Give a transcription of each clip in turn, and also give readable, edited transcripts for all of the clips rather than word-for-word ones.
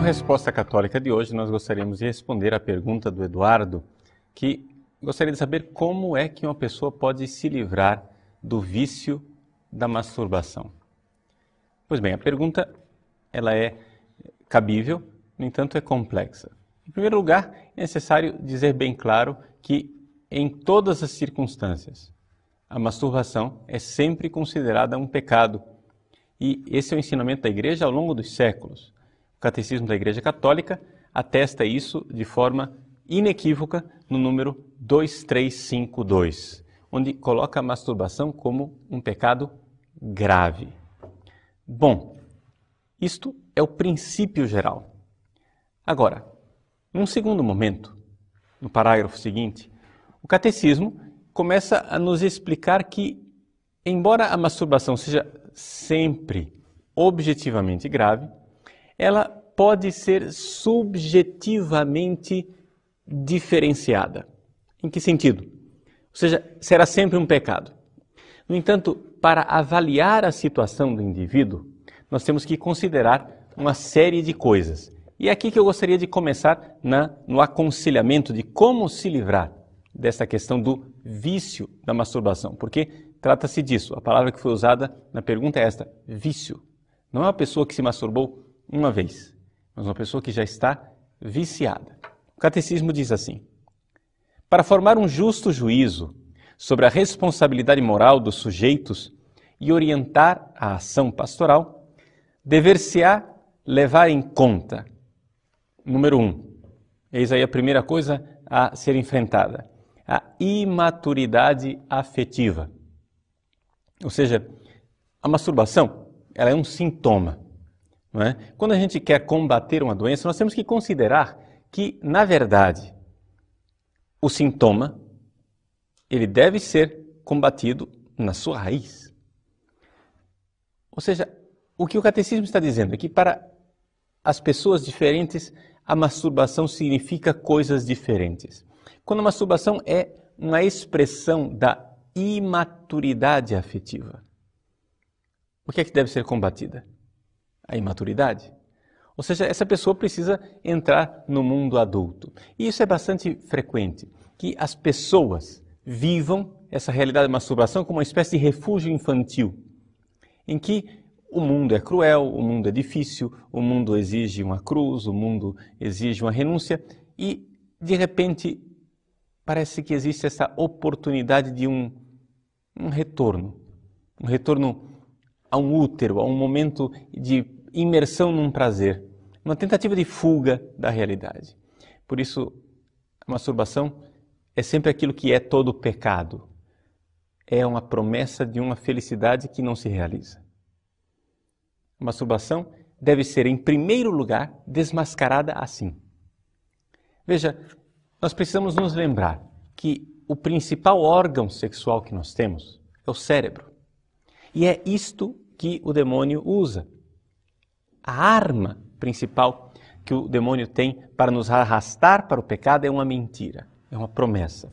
Resposta Católica de hoje, nós gostaríamos de responder à pergunta do Eduardo, que gostaria de saber como é que uma pessoa pode se livrar do vício da masturbação. Pois bem, a pergunta ela é cabível, no entanto é complexa. Em primeiro lugar, é necessário dizer bem claro que em todas as circunstâncias, a masturbação é sempre considerada um pecado. E esse é o ensinamento da Igreja ao longo dos séculos. O Catecismo da Igreja Católica atesta isso de forma inequívoca no número 2352, onde coloca a masturbação como um pecado grave. Bom, isto é o princípio geral. Agora, num segundo momento, no parágrafo seguinte, o Catecismo começa a nos explicar que, embora a masturbação seja sempre objetivamente grave, ela pode ser subjetivamente diferenciada. Em que sentido? Ou seja, será sempre um pecado. No entanto, para avaliar a situação do indivíduo, nós temos que considerar uma série de coisas. E é aqui que eu gostaria de começar no aconselhamento de como se livrar dessa questão do vício da masturbação. Porque trata-se disso. A palavra que foi usada na pergunta é esta, vício. Não é uma pessoa que se masturbou uma vez, mas uma pessoa que já está viciada. O Catecismo diz assim: para formar um justo juízo sobre a responsabilidade moral dos sujeitos e orientar a ação pastoral, dever-se-á levar em conta, número 1, eis aí a primeira coisa a ser enfrentada, a imaturidade afetiva. Ou seja, a masturbação ela é um sintoma. Não é? Quando a gente quer combater uma doença, nós temos que considerar que, na verdade, o sintoma ele deve ser combatido na sua raiz. Ou seja, o que o Catecismo está dizendo é que para as pessoas diferentes, a masturbação significa coisas diferentes. Quando a masturbação é uma expressão da imaturidade afetiva, o que é que deve ser combatida? A imaturidade. Ou seja, essa pessoa precisa entrar no mundo adulto. E isso é bastante frequente, que as pessoas vivam essa realidade da masturbação como uma espécie de refúgio infantil, em que o mundo é cruel, o mundo é difícil, o mundo exige uma cruz, o mundo exige uma renúncia e, de repente, parece que existe essa oportunidade de um retorno a um útero, a um momento de imersão num prazer, uma tentativa de fuga da realidade. Por isso, a masturbação é sempre aquilo que é todo pecado. É uma promessa de uma felicidade que não se realiza. A masturbação deve ser, em primeiro lugar, desmascarada assim. Veja, nós precisamos nos lembrar que o principal órgão sexual que nós temos é o cérebro. E é isto que o demônio usa. A arma principal que o demônio tem para nos arrastar para o pecado é uma mentira, é uma promessa.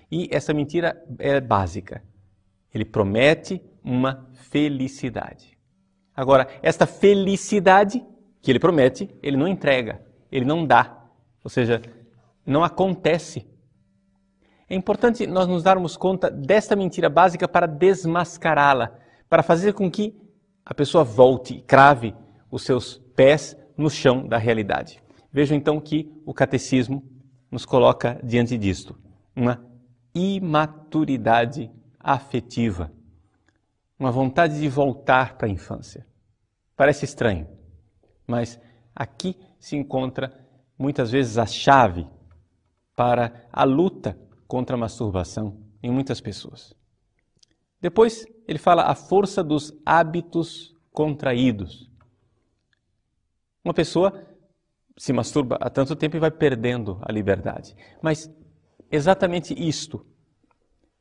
E essa mentira é básica. Ele promete uma felicidade. Agora, esta felicidade que ele promete, ele não entrega, ele não dá. Ou seja, não acontece. É importante nós nos darmos conta desta mentira básica para desmascará-la, para fazer com que a pessoa volte, crave os seus pés no chão da realidade. Vejam então que o Catecismo nos coloca diante disto, uma imaturidade afetiva, uma vontade de voltar para a infância. Parece estranho, mas aqui se encontra muitas vezes a chave para a luta contra a masturbação em muitas pessoas. Depois ele fala a força dos hábitos contraídos. Uma pessoa se masturba há tanto tempo e vai perdendo a liberdade. Mas exatamente isto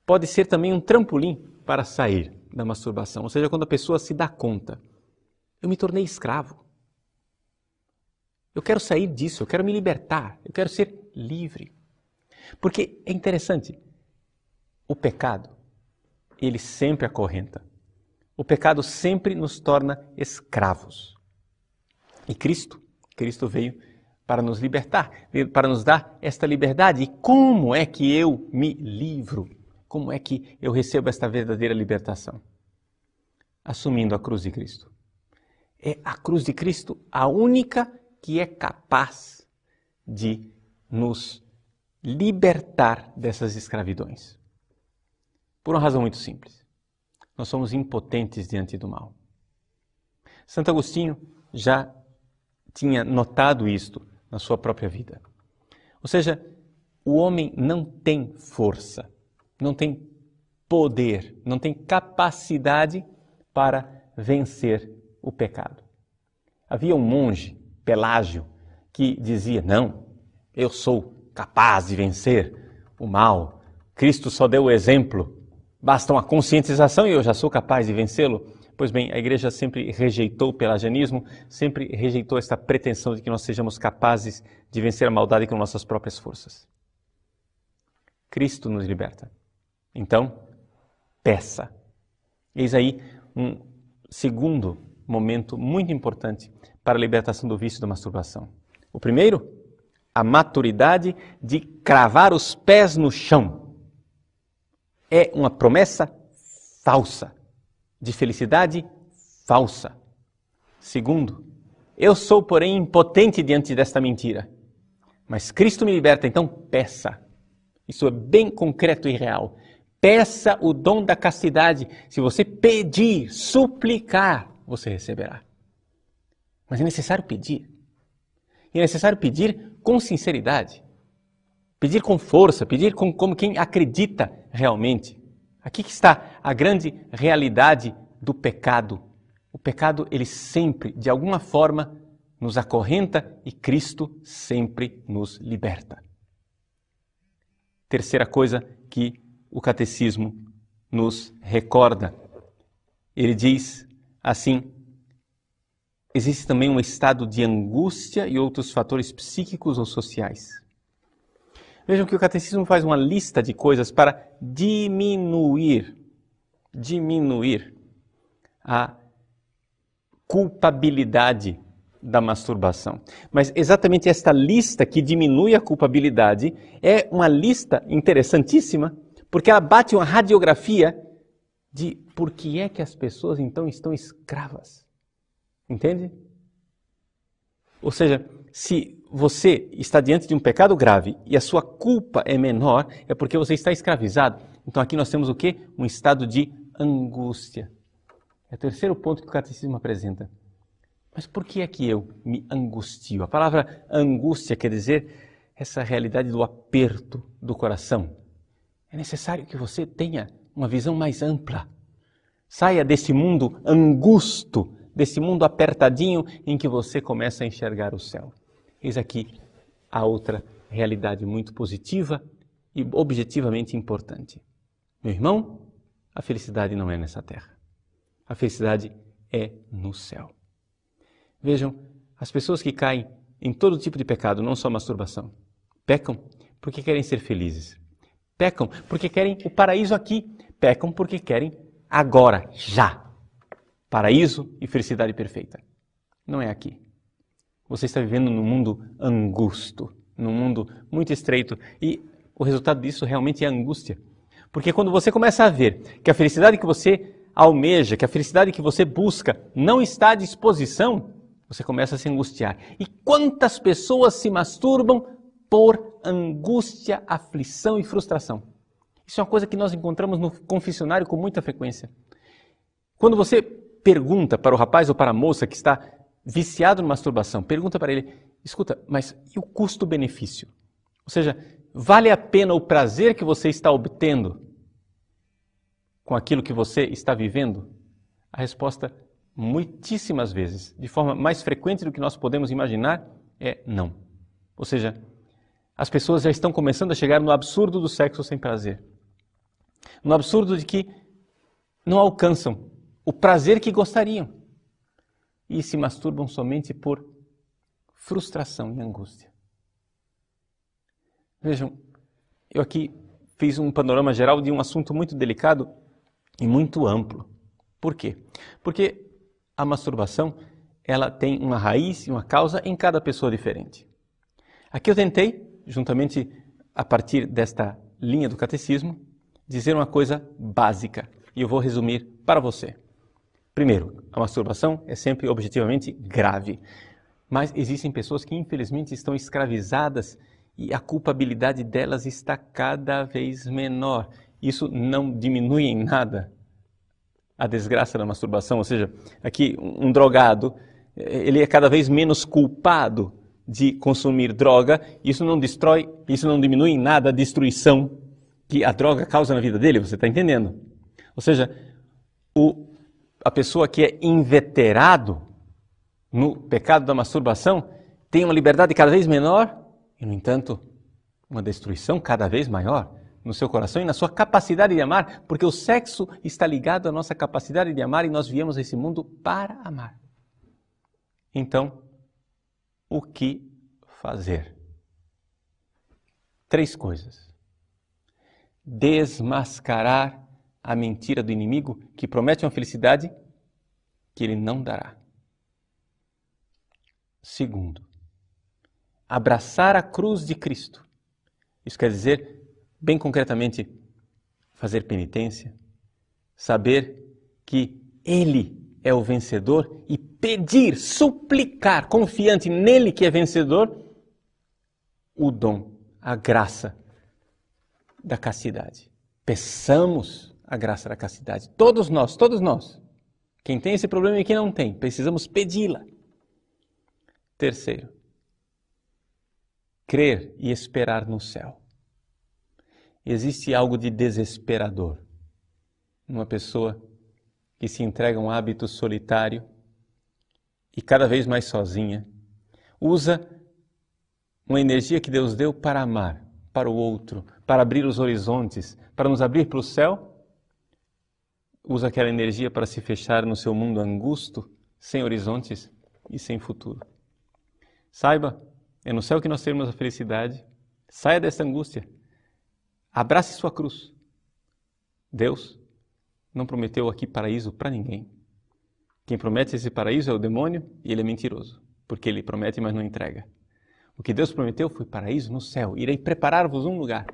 pode ser também um trampolim para sair da masturbação. Ou seja, quando a pessoa se dá conta, eu me tornei escravo. Eu quero sair disso, eu quero me libertar, eu quero ser livre. Porque é interessante, o pecado, ele sempre acorrenta. O pecado sempre nos torna escravos. E Cristo, Cristo veio para nos libertar, para nos dar esta liberdade. E como é que eu me livro? Como é que eu recebo esta verdadeira libertação? Assumindo a cruz de Cristo. É a cruz de Cristo a única que é capaz de nos libertar dessas escravidões. Por uma razão muito simples. Nós somos impotentes diante do mal. Santo Agostinho já tinha notado isto na sua própria vida. Ou seja, o homem não tem força, não tem poder, não tem capacidade para vencer o pecado. Havia um monge, Pelágio, que dizia, não, eu sou capaz de vencer o mal. Cristo só deu o exemplo, basta uma conscientização e eu já sou capaz de vencê-lo. Pois bem, a igreja sempre rejeitou o pelagianismo, sempre rejeitou esta pretensão de que nós sejamos capazes de vencer a maldade com nossas próprias forças. Cristo nos liberta. Então, peça. Eis aí um segundo momento muito importante para a libertação do vício da masturbação. O primeiro, a maturidade de cravar os pés no chão. É uma promessa falsa. De felicidade falsa. Segundo, eu sou, porém, impotente diante desta mentira. Mas Cristo me liberta, então peça. Isso é bem concreto e real. Peça o dom da castidade. Se você pedir, suplicar, você receberá. Mas é necessário pedir. E é necessário pedir com sinceridade. Pedir com força, pedir como quem acredita realmente. Aqui que está a grande realidade do pecado. O pecado, ele sempre, de alguma forma, nos acorrenta e Cristo sempre nos liberta. Terceira coisa que o catecismo nos recorda. Ele diz assim, existe também um estado de angústia e outros fatores psíquicos ou sociais. Vejam que o catecismo faz uma lista de coisas para diminuir a culpabilidade da masturbação. Mas exatamente esta lista que diminui a culpabilidade é uma lista interessantíssima, porque ela bate uma radiografia de por que é que as pessoas então estão escravas. Entende? Ou seja, se você está diante de um pecado grave e a sua culpa é menor, é porque você está escravizado. Então aqui nós temos o quê? Um estado de angústia. É o terceiro ponto que o catecismo apresenta. Mas por que é que eu me angustio? A palavra angústia quer dizer essa realidade do aperto do coração. É necessário que você tenha uma visão mais ampla. Saia desse mundo angusto, desse mundo apertadinho em que você começa a enxergar o céu. Eis aqui a outra realidade muito positiva e objetivamente importante. Meu irmão, a felicidade não é nessa terra. A felicidade é no céu. Vejam, as pessoas que caem em todo tipo de pecado, não só masturbação, pecam porque querem ser felizes. Pecam porque querem o paraíso aqui. Pecam porque querem agora, já. Paraíso e felicidade perfeita. Não é aqui. Você está vivendo num mundo angusto, num mundo muito estreito. E o resultado disso realmente é angústia. Porque quando você começa a ver que a felicidade que você almeja, que a felicidade que você busca não está à disposição, você começa a se angustiar. E quantas pessoas se masturbam por angústia, aflição e frustração? Isso é uma coisa que nós encontramos no confessionário com muita frequência. Quando você pergunta para o rapaz ou para a moça que está viciado na masturbação, pergunta para ele, escuta, mas e o custo-benefício? Ou seja, vale a pena o prazer que você está obtendo com aquilo que você está vivendo? A resposta, muitíssimas vezes, de forma mais frequente do que nós podemos imaginar, é não. Ou seja, as pessoas já estão começando a chegar no absurdo do sexo sem prazer. No absurdo de que não alcançam o prazer que gostariam e se masturbam somente por frustração e angústia. Vejam, eu aqui fiz um panorama geral de um assunto muito delicado e muito amplo. Por quê? Porque a masturbação ela tem uma raiz e uma causa em cada pessoa diferente. Aqui eu tentei, juntamente a partir desta linha do catecismo, dizer uma coisa básica, e eu vou resumir para você. Primeiro, a masturbação é sempre objetivamente grave, mas existem pessoas que infelizmente estão escravizadas e a culpabilidade delas está cada vez menor. Isso não diminui em nada a desgraça da masturbação, ou seja, aqui um drogado, ele é cada vez menos culpado de consumir droga, isso não destrói, isso não diminui em nada a destruição que a droga causa na vida dele, você está entendendo? Ou seja, a pessoa que é inveterado no pecado da masturbação tem uma liberdade cada vez menor e, no entanto, uma destruição cada vez maior no seu coração e na sua capacidade de amar, porque o sexo está ligado à nossa capacidade de amar e nós viemos a esse mundo para amar. Então, o que fazer? 3 coisas. Desmascarar a mentira do inimigo que promete uma felicidade que ele não dará. Segundo, abraçar a cruz de Cristo. Isso quer dizer, bem concretamente, fazer penitência, saber que Ele é o vencedor e pedir, suplicar, confiante nele que é vencedor, o dom, a graça da castidade. Peçamos a graça da castidade. Todos nós. Quem tem esse problema e quem não tem, precisamos pedi-la. Terceiro, crer e esperar no céu. Existe algo de desesperador numa pessoa que se entrega a um hábito solitário e cada vez mais sozinha, usa uma energia que Deus deu para amar, para o outro, para abrir os horizontes, para nos abrir para o céu, usa aquela energia para se fechar no seu mundo angusto, sem horizontes e sem futuro. Saiba, é no céu que nós teremos a felicidade. Saia dessa angústia. Abrace sua cruz. Deus não prometeu aqui paraíso para ninguém. Quem promete esse paraíso é o demônio e ele é mentiroso, porque ele promete, mas não entrega. O que Deus prometeu foi paraíso no céu. Irei preparar-vos um lugar.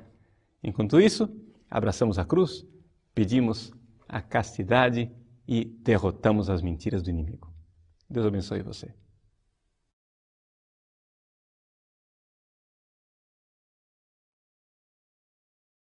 Enquanto isso, abraçamos a cruz, pedimos a castidade e derrotamos as mentiras do inimigo. Deus abençoe você.